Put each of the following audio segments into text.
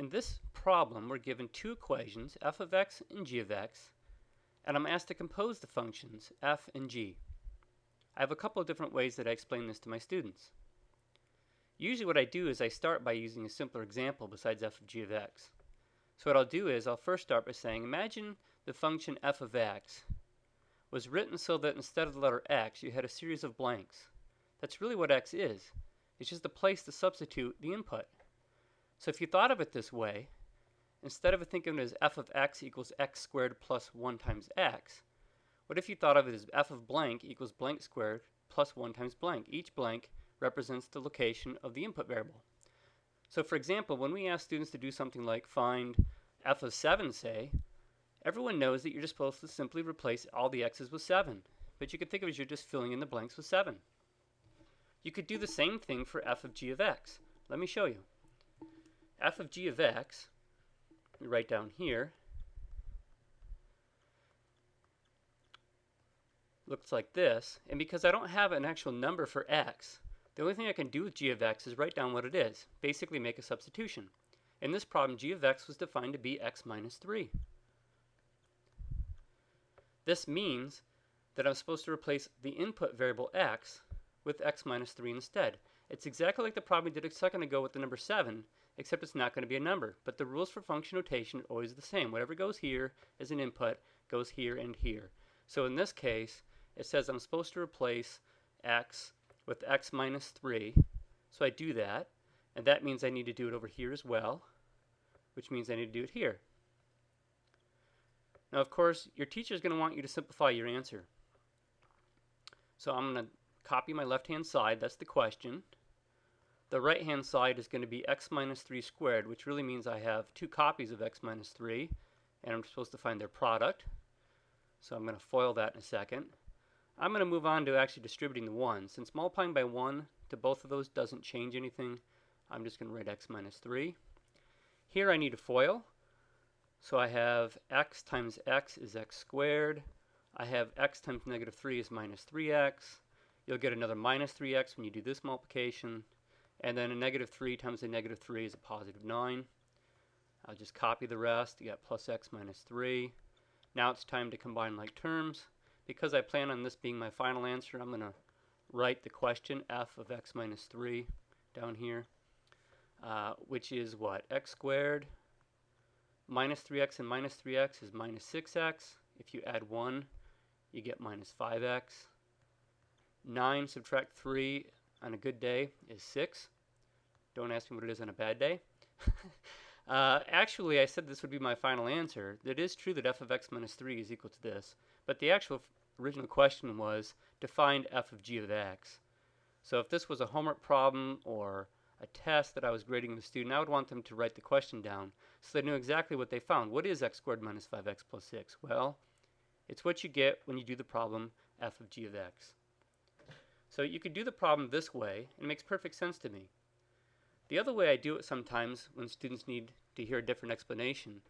In this problem, we're given two equations, f of x and g of x, and I'm asked to compose the functions f and g. I have a couple of different ways that I explain this to my students. Usually what I do is I start by using a simpler example besides f of g of x. So what I'll do is I'll first start by saying, imagine the function f of x was written so that instead of the letter x, you had a series of blanks. That's really what x is. It's just a place to substitute the input. So if you thought of it this way, instead of thinking of it as f of x equals x squared plus 1 times x, what if you thought of it as f of blank equals blank squared plus 1 times blank? Each blank represents the location of the input variable. So for example, when we ask students to do something like find f of 7, say, everyone knows that you're just supposed to simply replace all the x's with 7. But you could think of it as you're just filling in the blanks with 7. You could do the same thing for f of g of x. Let me show you. F of g of x, write down here, looks like this. And because I don't have an actual number for x, the only thing I can do with g of x is write down what it is, basically make a substitution. In this problem, g of x was defined to be x minus 3. This means that I'm supposed to replace the input variable x with x minus 3 instead. It's exactly like the problem we did a second ago with the number 7, except it's not going to be a number. But the rules for function notation are always the same. Whatever goes here as an input goes here and here. So in this case, it says I'm supposed to replace x with x minus 3. So I do that, and that means I need to do it over here as well, which means I need to do it here. Now, of course, your teacher is going to want you to simplify your answer. So I'm going to copy my left-hand side. That's the question. The right-hand side is going to be x minus 3 squared, which really means I have two copies of x minus 3, and I'm supposed to find their product. So I'm going to FOIL that in a second. I'm going to move on to actually distributing the 1. Since multiplying by 1 to both of those doesn't change anything, I'm just going to write x minus 3. Here I need a FOIL. So I have x times x is x squared. I have x times negative 3 is minus 3x. You'll get another minus 3x when you do this multiplication. And then a negative 3 times a negative 3 is a positive 9. I'll just copy the rest. You got plus x minus 3. Now it's time to combine like terms. Because I plan on this being my final answer, I'm going to write the question f of x minus 3 down here, which is what? X squared minus 3x and minus 3x is minus 6x. If you add 1, you get minus 5x. 9 subtract 3 on a good day is 6. Don't ask me what it is on a bad day. Actually, I said this would be my final answer. It is true that f of x minus 3 is equal to this, but the actual original question was to find f of g of x. So if this was a homework problem or a test that I was grading the student, I would want them to write the question down so they knew exactly what they found. What is x squared minus 5x plus 6? Well, it's what you get when you do the problem f of g of x. So you could do the problem this way, and it makes perfect sense to me. The other way I do it sometimes when students need to hear a different explanation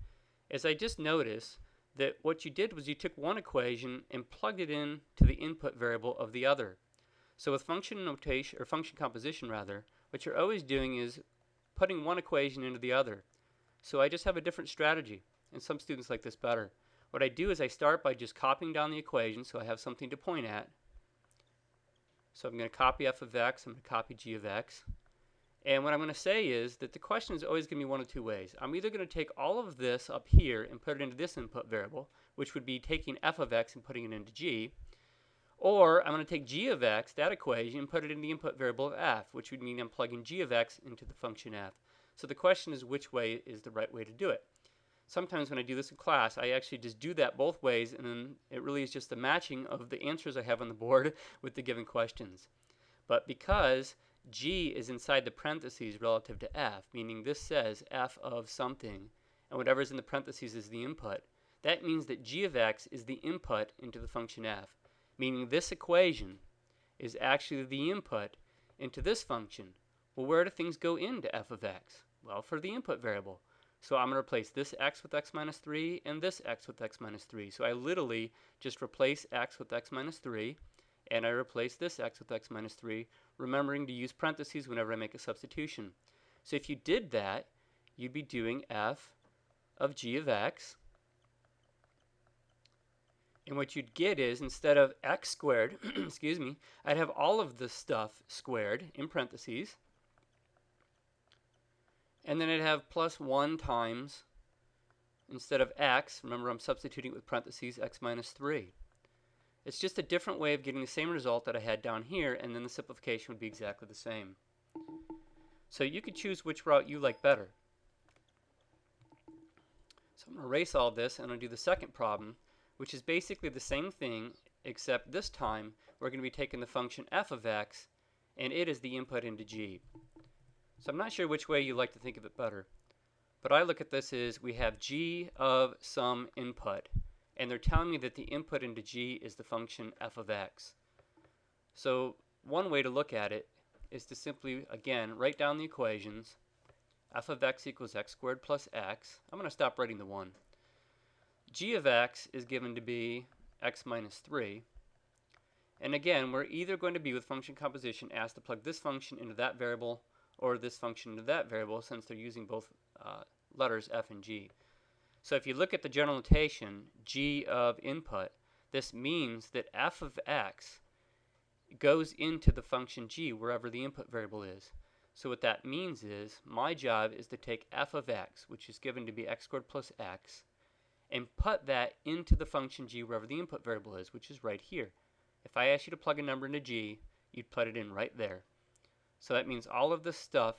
is I just notice that what you did was you took one equation and plugged it in to the input variable of the other. So with function notation, or function composition rather, what you're always doing is putting one equation into the other. So I just have a different strategy, and some students like this better. What I do is I start by just copying down the equation so I have something to point at. So I'm going to copy f of x, I'm going to copy g of x. And what I'm going to say is that the question is always going to be one of two ways. I'm either going to take all of this up here and put it into this input variable, which would be taking f of x and putting it into g, or I'm going to take g of x, that equation, and put it in the input variable of f, which would mean I'm plugging g of x into the function f. So the question is which way is the right way to do it. Sometimes when I do this in class, I actually just do that both ways, and then it really is just a matching of the answers I have on the board with the given questions. But because g is inside the parentheses relative to f, meaning this says f of something, and whatever is in the parentheses is the input, that means that g of x is the input into the function f, meaning this equation is actually the input into this function. Well, where do things go into f of x? Well, for the input variable. So I'm going to replace this x with x minus 3 and this x with x minus 3. So I literally just replace x with x minus 3, and I replace this x with x minus 3, remembering to use parentheses whenever I make a substitution. So if you did that, you'd be doing f of g of x. And what you'd get is, instead of x squared, excuse me, I'd have all of this stuff squared in parentheses. And then I'd have plus 1 times, instead of x, remember I'm substituting with parentheses, x minus 3. It's just a different way of getting the same result that I had down here, and then the simplification would be exactly the same. So you could choose which route you like better. So I'm going to erase all this, and I'm going to do the second problem, which is basically the same thing, except this time we're going to be taking the function f of x, and it is the input into g. So I'm not sure which way you like to think of it better, but I look at this as we have g of some input, and they're telling me that the input into g is the function f of x. So one way to look at it is to simply, again, write down the equations. F of x equals x squared plus x. I'm going to stop writing the 1. G of x is given to be x minus 3. And again, we're either going to be, with function composition, asked to plug this function into that variable or this function into that variable, since they're using both letters f and g. So if you look at the general notation, g of input, this means that f of x goes into the function g wherever the input variable is. So what that means is my job is to take f of x, which is given to be x squared plus x, and put that into the function g wherever the input variable is, which is right here. If I ask you to plug a number into g, you'd put it in right there. So that means all of this stuff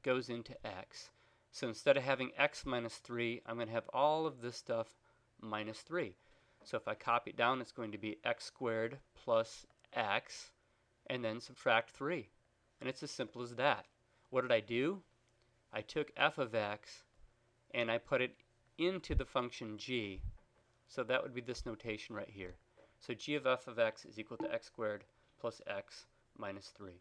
goes into x. So instead of having x minus 3, I'm going to have all of this stuff minus 3. So if I copy it down, it's going to be x squared plus x, and then subtract 3. And it's as simple as that. What did I do? I took f of x, and I put it into the function g. So that would be this notation right here. So g of f of x is equal to x squared plus x minus 3.